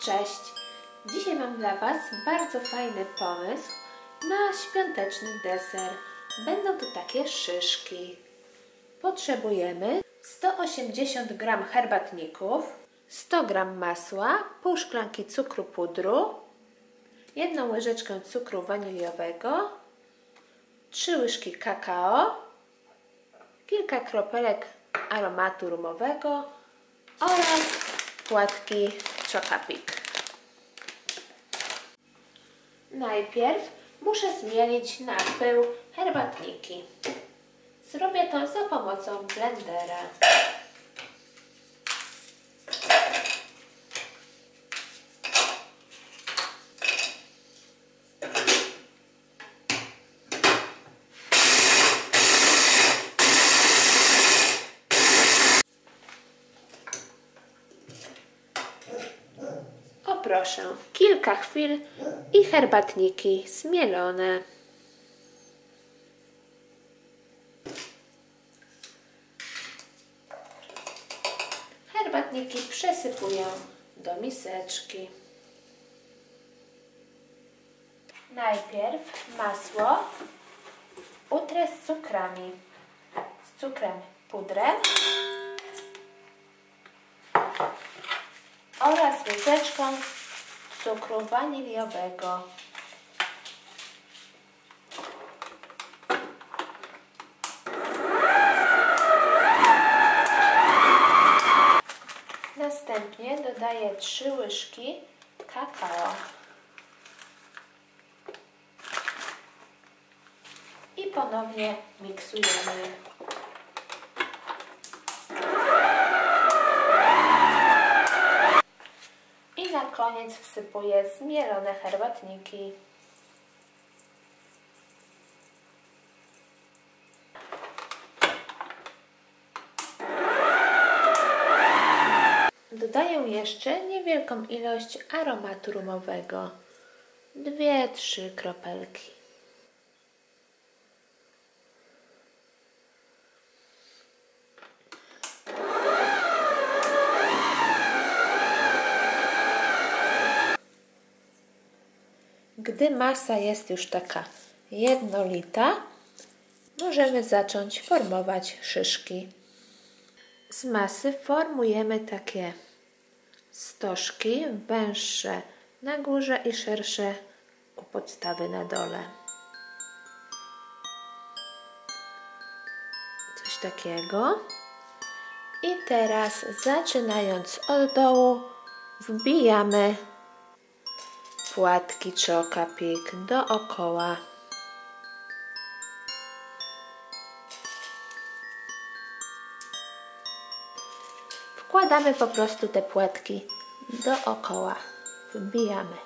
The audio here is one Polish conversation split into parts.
Cześć! Dzisiaj mam dla Was bardzo fajny pomysł na świąteczny deser. Będą to takie szyszki. Potrzebujemy 180 g herbatników, 100 g masła, pół szklanki cukru pudru, 1 łyżeczkę cukru waniliowego, 3 łyżki kakao, kilka kropelek aromatu rumowego oraz płatki Chocapic. Najpierw muszę zmielić na pył herbatniki. Zrobię to za pomocą blendera. O proszę, kilka chwil i herbatniki zmielone. Herbatniki przesypuję do miseczki. Najpierw masło utrę z cukrami. Z cukrem pudrem oraz łyżeczką cukru waniliowego. Następnie dodaję 3 łyżki kakao. I ponownie miksujemy. I na koniec wsypuję zmielone herbatniki. Dodaję jeszcze niewielką ilość aromatu rumowego. 2-3 kropelki. Gdy masa jest już taka jednolita, możemy zacząć formować szyszki. Z masy formujemy takie stożki, węższe na górze i szersze u podstawy na dole. Coś takiego. I teraz, zaczynając od dołu, wbijamy płatki Chocapic dookoła. Wkładamy po prostu te płatki dookoła. Wbijamy.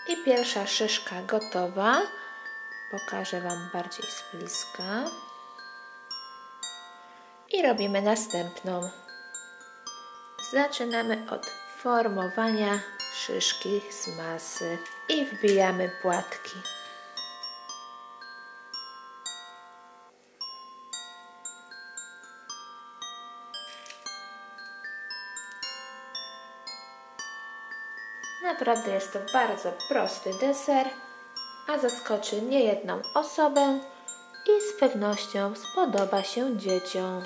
I pierwsza szyszka gotowa. Pokażę Wam bardziej z bliska. I robimy następną. Zaczynamy od formowania szyszki z masy i wbijamy płatki. Naprawdę jest to bardzo prosty deser, a zaskoczy niejedną osobę i z pewnością spodoba się dzieciom.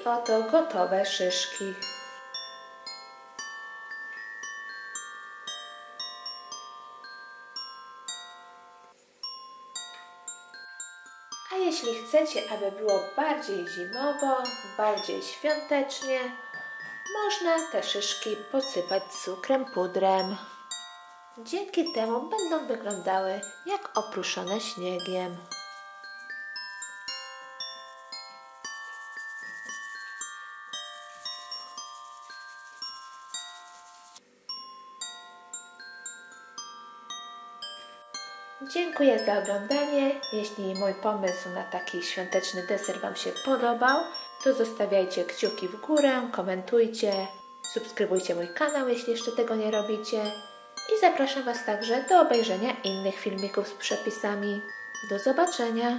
I oto gotowe szyszki. A jeśli chcecie, aby było bardziej zimowo, bardziej świątecznie, można te szyszki posypać cukrem pudrem. Dzięki temu będą wyglądały jak oprószone śniegiem. Dziękuję za oglądanie. Jeśli mój pomysł na taki świąteczny deser Wam się podobał, to zostawiajcie kciuki w górę, komentujcie, subskrybujcie mój kanał, jeśli jeszcze tego nie robicie. I zapraszam Was także do obejrzenia innych filmików z przepisami. Do zobaczenia!